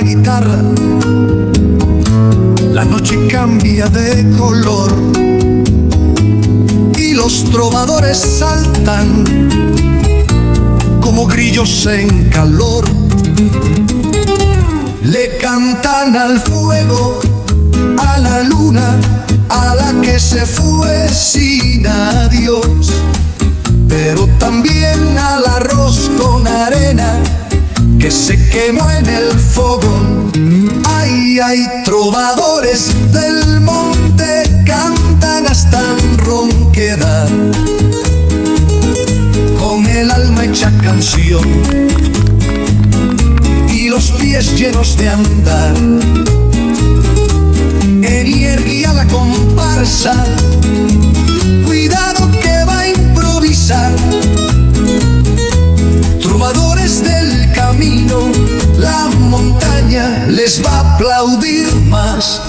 guitarra, la noche cambia de color y los trovadores saltan como grillos en calor. Le cantan al fuego, a la luna, a la que se fue sin adiós, pero también al arroz con arena que se quemó en el fogón. Ay, ay, trovadores del monte, cantan hasta en ronquedad, con el alma hecha canción y los pies llenos de andar. Erguía la comparsa, cuidado que va a improvisar. Trovadores del camino, la montaña les va a aplaudir más.